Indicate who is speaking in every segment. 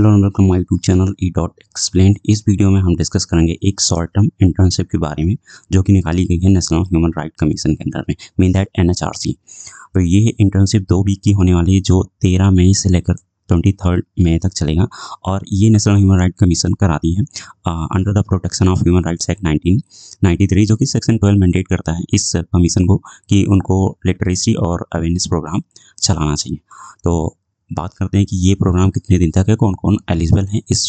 Speaker 1: Hello and welcome my YouTube channel E dot explained. इस video में हम discuss करेंगे एक शॉर्ट टर्म इंटर्नशिप के बारे में जो कि निकाली गई है नेशनल ह्यूमन राइट कमीशन के अंडर में, मीन दैट NHRC। तो ये इंटर्नशिप 2 वीक की होने वाली है जो 13 मई से लेकर 23 मई तक चलेगा और ये नेशनल ह्यूमन राइट कमीशन कराती है under the protection of human rights act 1993, जो कि सेक्शन 12 मैंडेट करता है इस कमीशन को कि उनको लिटरेसी और अवेयरनेस प्रोग्राम चलाना चाहिए। तो बात करते हैं कि ये प्रोग्राम कितने दिन तक है, कौन कौन एलिजिबल है इस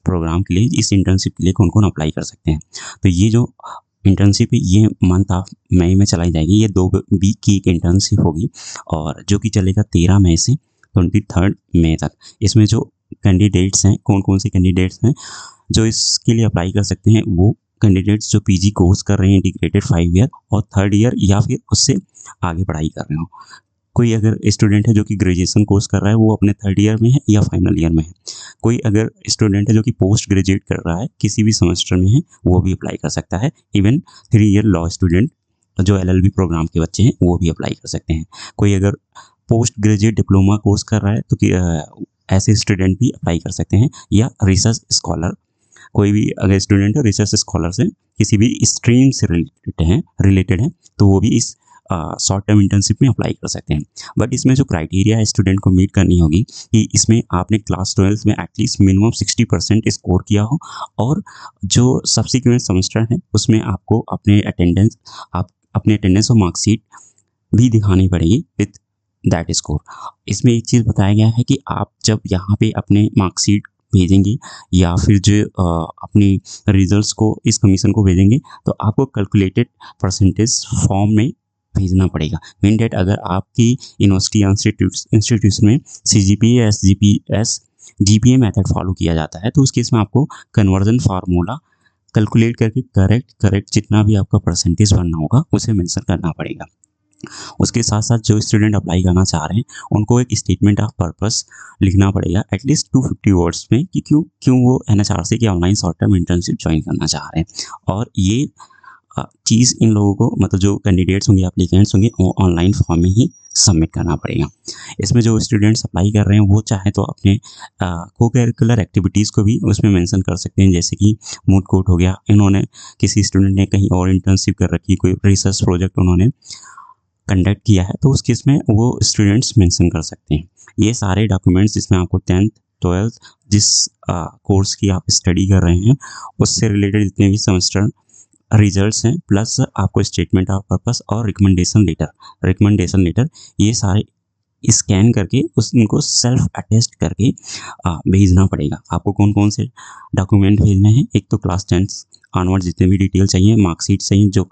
Speaker 1: प्रोग्राम के लिए, इस इंटर्नशिप के लिए कौन कौन अप्लाई कर सकते हैं। तो ये जो इंटर्नशिप है ये मंथ ऑफ मई में चलाई जाएगी। ये 2 वीक की एक इंटर्नशिप होगी और जो कि चलेगा 13 मई से 23 मई तक। इसमें जो कैंडिडेट्स हैं, कौन कौन से कैंडिडेट्स हैं जो इसके लिए अप्लाई कर सकते हैं, वो कैंडिडेट्स जो PG कोर्स कर रहे हैं इंटीग्रेटेड 5 ईयर और 3rd ईयर या फिर उससे आगे पढ़ाई कर रहे हो। कोई अगर स्टूडेंट है जो कि ग्रेजुएशन कोर्स कर रहा है वो अपने 3rd ईयर में है या फाइनल ईयर में है। कोई अगर स्टूडेंट है जो कि पोस्ट ग्रेजुएट कर रहा है किसी भी सेमेस्टर में है वो भी अप्लाई कर सकता है। इवन 3 ईयर लॉ स्टूडेंट जो LLB प्रोग्राम के बच्चे हैं वो भी अप्लाई कर सकते हैं। कोई अगर पोस्ट ग्रेजुएट डिप्लोमा कोर्स कर रहा है तो ऐसे स्टूडेंट भी अप्लाई कर सकते हैं, या रिसर्च स्कॉलर, कोई भी अगर स्टूडेंट है रिसर्च स्कॉलर से किसी भी स्ट्रीम से रिलेटेड है तो वो भी इस शॉर्ट टर्म इंटर्नशिप में अप्लाई कर सकते हैं। बट इसमें जो क्राइटेरिया है स्टूडेंट को मीट करनी होगी कि इसमें आपने क्लास 12 में एटलीस्ट मिनिमम 60% स्कोर किया हो और जो सब्सिक्वेंट सेमेस्टर है उसमें आपको अपने अटेंडेंस और मार्कशीट भी दिखानी पड़ेगी विथ दैट स्कोर। इसमें एक चीज़ बताया गया है कि आप जब यहाँ पे अपने मार्कशीट भेजेंगे या फिर जो अपनी रिजल्ट्स को इस कमीशन को भेजेंगे तो आपको कैलकुलेटेड परसेंटेज फॉर्म में भेजना पड़ेगा। मीन डेट अगर आपकी यूनिवर्सिटी या इंस्टीट्यूशन में CGPA SGPS GPA method follow किया जाता है तो उस केस में आपको कन्वर्जन फार्मूला कैलकुलेट करके करेक्ट जितना भी आपका परसेंटेज बनना होगा उसे मेंशन करना पड़ेगा। उसके साथ साथ जो स्टूडेंट अप्लाई करना चाह रहे हैं उनको एक स्टेटमेंट ऑफ पर्पस लिखना पड़ेगा एटलीस्ट 250 वर्ड्स में कि क्यों वो NHRC की online short term internship join करना चाह रहे हैं। और ये चीज़ इन लोगों को, मतलब जो कैंडिडेट्स होंगे, एप्लीकेंट्स होंगे, वो ऑनलाइन फॉर्म में ही सबमिट करना पड़ेगा। इसमें जो स्टूडेंट्स अप्लाई कर रहे हैं वो चाहे तो अपने को करिकुलर एक्टिविटीज़ को भी उसमें मेंशन कर सकते हैं, जैसे कि मूड कोर्ट हो गया, इन्होंने किसी स्टूडेंट ने कहीं और इंटर्नशिप कर रखी, कोई रिसर्च प्रोजेक्ट उन्होंने कंडक्ट किया है तो उस केस में वो स्टूडेंट्स मेंशन कर सकते हैं। ये सारे डॉक्यूमेंट्स जिसमें आपको 10th 12th जिस कोर्स की आप स्टडी कर रहे हैं उससे रिलेटेड जितने भी सेमेस्टर रिजल्ट्स हैं, प्लस आपको स्टेटमेंट ऑफ पर्पस और रिकमेंडेशन लेटर ये सारे स्कैन करके उनको सेल्फ अटेस्ट करके भेजना पड़ेगा। आपको कौन कौन से डॉक्यूमेंट भेजने हैं, एक तो क्लास 10 ऑनवर्ड जितने भी डिटेल चाहिए, मार्कशीट चाहिए जो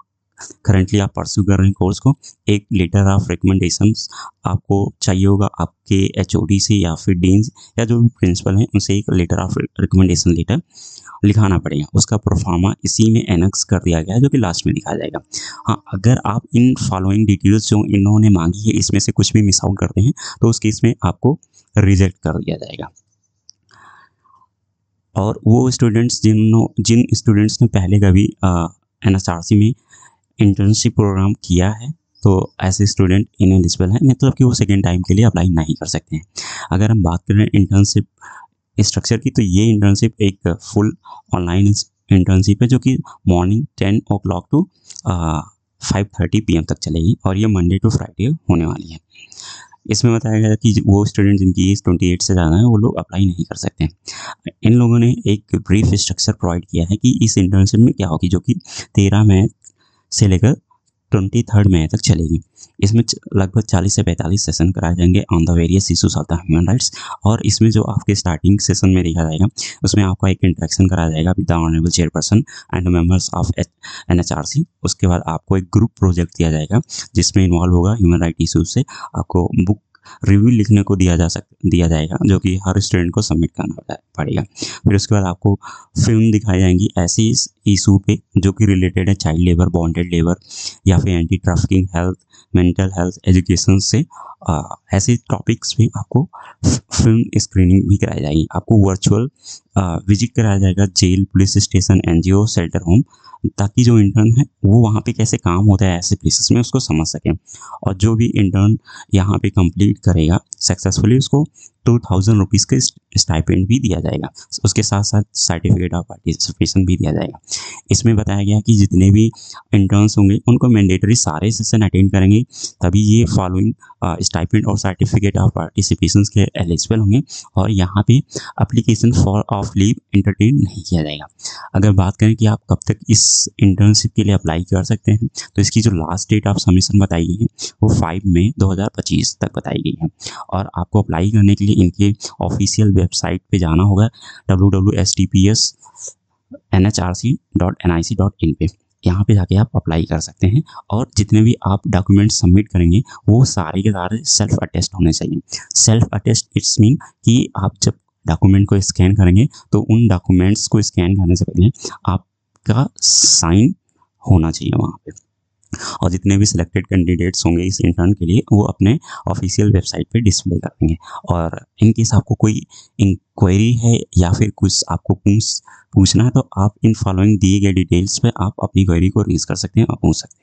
Speaker 1: करंटली आप परस्यू कर रहे हैं कोर्स को, एक लेटर ऑफ रिकमेंडेशंस आपको चाहिए होगा आपके HOD से या फिर डीन या जो भी प्रिंसिपल हैं उनसे एक लेटर ऑफ रिकमेंडेशन लेटर लिखाना पड़ेगा। उसका प्रोफार्मा इसी में एनेक्स कर दिया गया है जो कि लास्ट में दिखाया जाएगा। हाँ, अगर आप इन फॉलोइंग डिटेल्स जो इन्होंने मांगी है इसमें से कुछ भी मिस आउट करते हैं तो उस केस में आपको रिजेक्ट कर दिया जाएगा। और वो स्टूडेंट्स जिन स्टूडेंट्स ने पहले कभी NHRC में इंटर्नशिप प्रोग्राम किया है तो ऐसे स्टूडेंट इनएलिजिबल हैं, मतलब कि वो सेकेंड टाइम के लिए अप्लाई नहीं कर सकते हैं। अगर हम बात करें इंटर्नशिप स्ट्रक्चर की तो ये इंटर्नशिप एक फुल ऑनलाइन इंटर्नशिप है जो कि मॉर्निंग 10 o'clock टू 5:30 PM तक चलेगी और ये मंडे टू फ्राइडे होने वाली है। इसमें बताया गया कि वो स्टूडेंट जिनकी एज 28 से ज़्यादा है वो लोग अप्लाई नहीं कर सकते हैं। इन लोगों ने एक ब्रीफ स्ट्रक्चर प्रोवाइड किया है कि इस इंटर्नशिप में क्या होगी, जो कि 13 मई से लेकर 23 मई तक चलेगी। इसमें लगभग 40 से 45 सेशन कराए जाएंगे on the various issues of the human rights. और इसमें जो आपके स्टार्टिंग सेशन में देखा जाएगा उसमें आपका एक इंटरेक्शन कराया जाएगा with the honourable chairperson and members of NHRC। उसके बाद आपको एक ग्रुप प्रोजेक्ट दिया जाएगा जिसमें इन्वॉल्व होगा ह्यूमन राइट इशूज से आपको बुक रिव्यू लिखने को दिया जाएगा जो कि हर स्टूडेंट को सबमिट करना पड़ेगा। फिर उसके बाद आपको फिल्म दिखाई जाएंगी ऐसी इशू पे जो कि रिलेटेड है चाइल्ड लेबर, बॉन्डेड लेबर या फिर anti trafficking, health, mental health, education से ऐसे टॉपिक्स पे आपको फिल्म स्क्रीनिंग भी कराई जाएगी। आपको वर्चुअल विजिट कराया जाएगा jail, police station, NGO, shelter home, ताकि जो इंटर्न है वो वहाँ पे कैसे काम होता है ऐसे प्लेसेस में उसको समझ सकें। और जो भी इंटर्न यहाँ पे कंप्लीट करेगा सक्सेसफुली उसको 2000 रुपीज़ का स्टाइपेंड भी दिया जाएगा। उसके साथ साथ सर्टिफिकेट ऑफ पार्टिसिपेशन भी दिया जाएगा। इसमें बताया गया कि जितने भी इंटर्न्स होंगे उनको मैंडेटरी सारे सेशन अटेंड करेंगे, तभी ये फॉलोइंग स्टाइपेंड और सर्टिफिकेट ऑफ पार्टिसिपेशन के एलिजिबल होंगे, और यहाँ पे application for of leave entertain नहीं किया जाएगा। अगर बात करें कि आप कब तक इस इंटर्नशिप के लिए अप्लाई कर सकते हैं, तो इसकी जो लास्ट डेट ऑफ सबमिशन बताई गई है वो 5 मई 2025 तक बताई गई है। और आपको अप्लाई करने के लिए इनके ऑफिशियल वेबसाइट पे जाना होगा www.stpsnhrc.nic.in पे। यहाँ पे जाके आप अप्लाई कर सकते हैं, और जितने भी आप डॉक्यूमेंट सबमिट करेंगे वो सारे के सारे सेल्फ अटेस्ट होने चाहिए। सेल्फ अटेस्ट इट्स मीन कि आप जब डॉक्यूमेंट को स्कैन करेंगे तो उन डॉक्यूमेंट्स को स्कैन करने से पहले आपका साइन होना चाहिए वहाँ पे। और जितने भी सिलेक्टेड कैंडिडेट्स होंगे इस इंटर्न के लिए वो अपने ऑफिशियल वेबसाइट पे डिस्प्ले कर देंगे। और इन केस आपको कोई इंक्वायरी है या फिर कुछ आपको पूछना है, तो आप इन फॉलोइंग दिए गए डिटेल्स पे आप अपनी क्वेरी को रेज कर सकते हैं और पूछ सकते हैं।